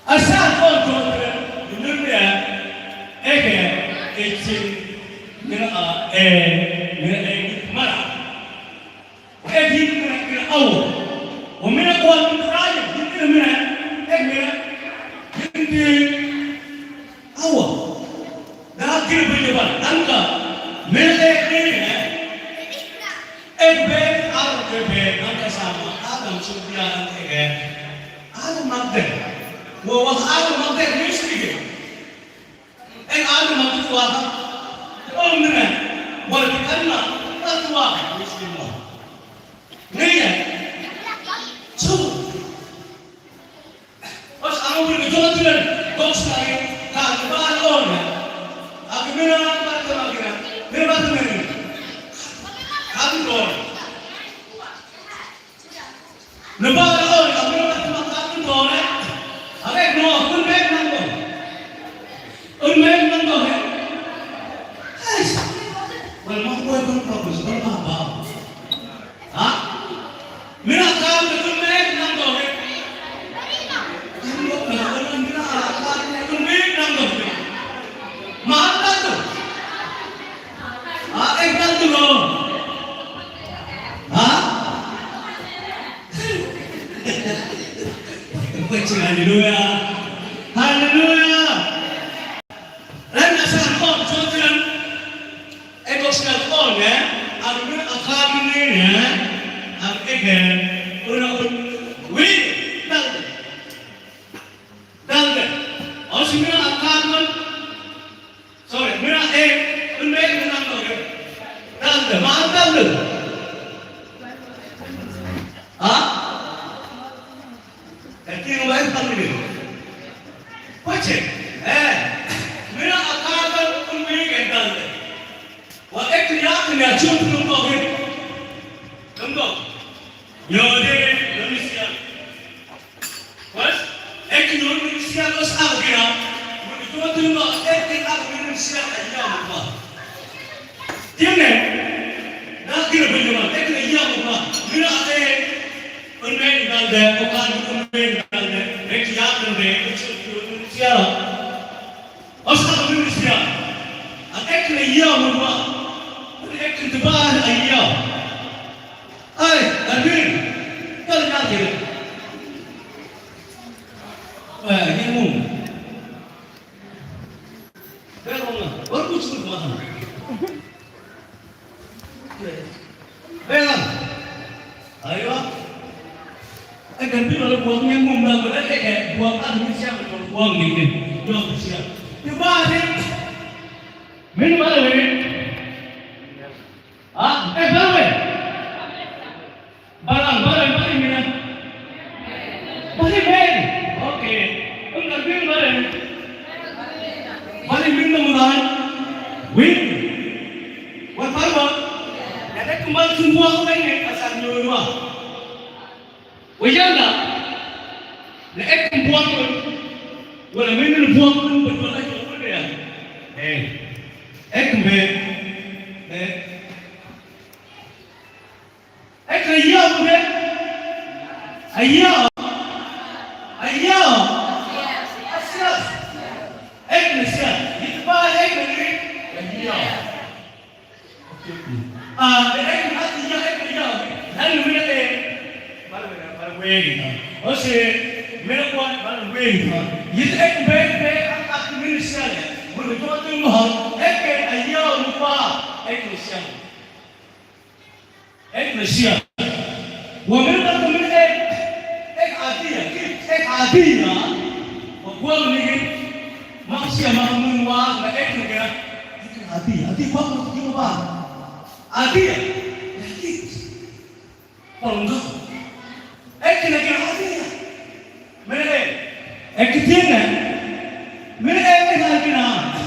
Asal kau jodoh dunia, kecil, mana mana, di mana awal, mana kau teraja, di mana, di awal, dah kira berjalan, angka, mana angka sama, Adam sudah Adam magden. Wah, Adam magden mesti. Adam magden tua. Oh, mana? Walaupun karena tua mesti mau. Nih, so. Pas aku berjuang dengan kau sekali, tak kebar orang. Aku bilang apa lagi? Berapa menit? Aku orang. Lepas orang, aku bilang aku orang. Ada no, unmek nanggo. Unmek nanggo. Wal mau pun propose apa? Hah? Mina kamu unmek nanggo. Kamu orang mina akan unmek nanggo. Mata tu. Ekdal tu lo. Hah? Haleluya, haleluya. Lain asal kau jodoh, ekor sekali kau ya, aku akan ini ya, aku orang wih, dalde, orang sini akan, sorry, mina unmek menang kau, dalde, mana dalde? Ah? Kini orang tahu ni, macam, mana akan unmek ental, wah eknya cuma nombor, yaudah Indonesia, pas Indonesia tu sah kira, cuma nombor Indonesia aja apa, dia ni, nak kira berjuang, aja apa, mana unmek ental deh, bukan unmek. Asal Indonesia, ekor iya mula, ekor tebar iya. Tapi kalau nanti, ini mung, berapa? Baru cukup mahal. Berapa? Ayo. Ganti kalau buangnya mung dah, buang Indonesia kalau buang ni, buang Indonesia. Dibalik, minum apa ini? Berapa? Barang minum. Balik men, oke. Enggak minum barang. Balik minum mudahan, win. Buat apa? Ada kembali semua orang ini asal nyuruh. Wajar tak? Nak buang pun, wala minum buang pun betul lagi. Ekme, ekaya bukan? Ayah, asyik, ekmesya, itu bah ekmeri, ayah. Ekmaya, lalu mana mana wedding, oke, mana buat mana wedding, itu ekme angkat Indonesia ni. Berjuang tu mahal, ayah lupa, Malaysia. Wamena tu mana adia, buat ni manusia manusia, adia buat tu apa? Adia, pondok, nak adia, mana? Tiada. Mana lagi nak?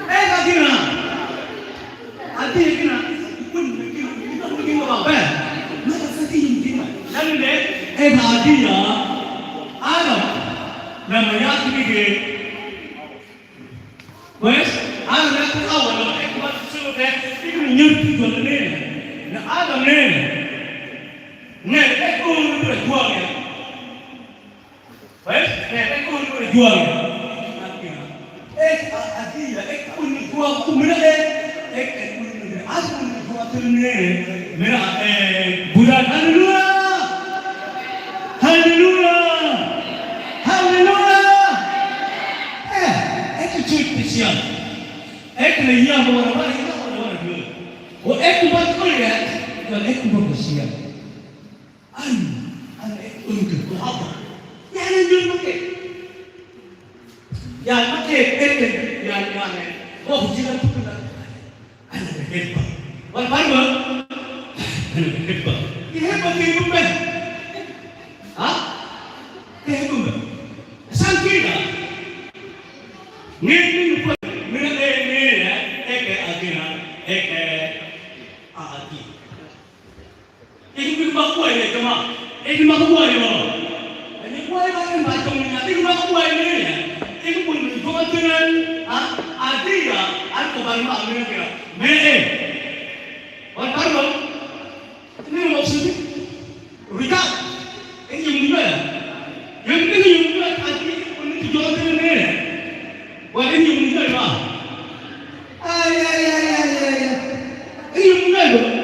Lagi nak? Adi lagi nak? Pun begini apa? Mana sedih ini? Lalu deh, adi ya, Adam, namanya tu wes, Adam nak awal, masuk sudah, ini nyerti dulu ni, Adam ni. Nek ulu boleh jual ya. Baik, nek ulu boleh jual ya. Adia, ulu jual tu mana ulu aku jual tu ni. Mana bulan haleluya, haleluya, haleluya. Itu cuci siang. Ni yang orang itu orang dulu. Oh, betul ya. Dan buat siang. Untuk apa? Yang pakai. Yang pakai yang oh jangan tu kan. Hebat. Baru. Hebat. Ini hebat itu kan? Hebat. Sangkira. Ni pun ini makuai ni cuma, ini makuai ni. Ini makuai macam macam ni. Ini makuai ni. Ini pun cuma dengan adia, aku baru mahu ni kira. Mana? Orang baru. Ini maksud ni. Rika, ini yang mana? Yang mana adia pun cuma dengan ni. Wah ini yang mana mah? Ini yang mana?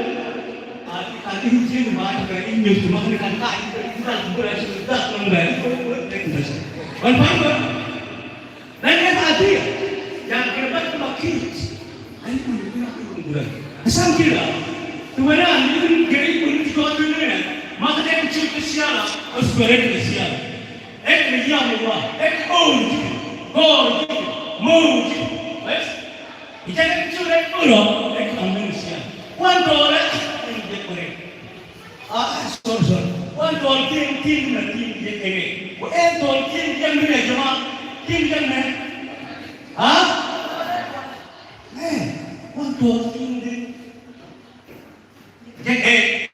Ini cuma ini cuma ni kan tak kita berasa sudah mengenai teknis. Apa? Dan yang tadi yang keempat makin ini pun asal kira. Tuan ini gaya pun juga tu ni. Maka dia kecil kesialah, harus berat kesialah. Ni yang luar, gold, mood, yes. Jangan kecil orang, ambil kesialah. $1 ini dia korek. Sorry. $1 tim dia ini. $1 tim yang mana cuma tim yang mana? $1 tim dia. Jadi,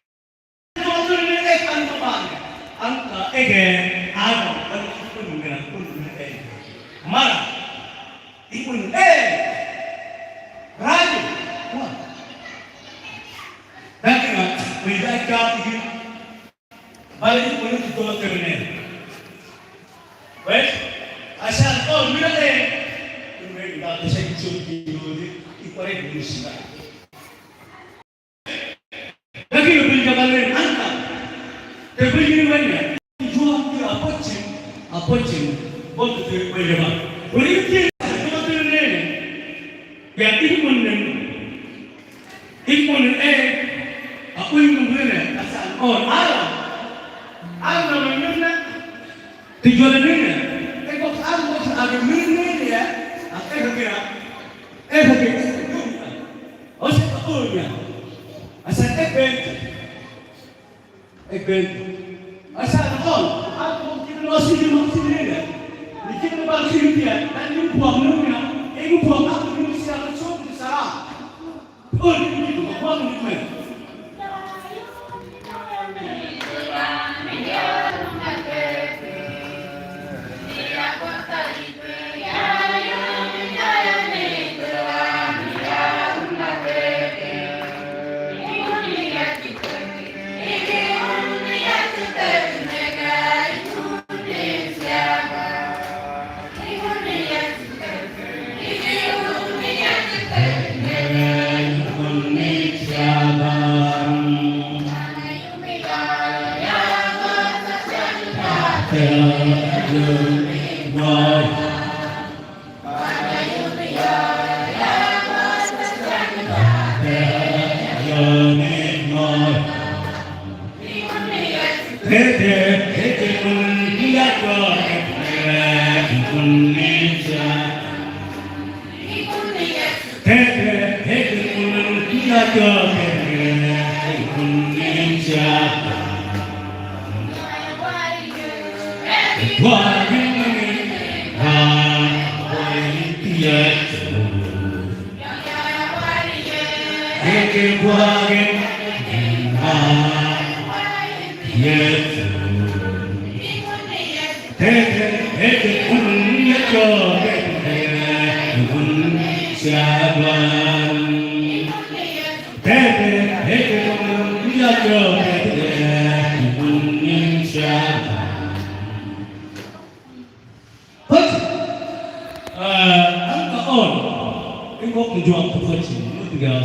$1 ni kan tuan. Angka ano, kan pun marah. Ipun raja. Wah. Dan kan beda kaki balik pun itu terus. Baik, asal kau bila ini dah saya cuci dulu di korek Indonesia. Lagi lebih jalan angka, terbeli banyak. Jual dia apa cing, buat terbeli banyak. Boleh dia jual terus. Yang ikut aku ingin beli asal alam namanya tujuan ini kok ada mini ya kira saya tahunya asal asal aku kita masih di mana kita balik dia dan ini buang namanya ini buang aku ini siapa cuma salah ini buang ini Syabban. Baik. Angka on. Ini kok menjual ke Fajr. Itu 3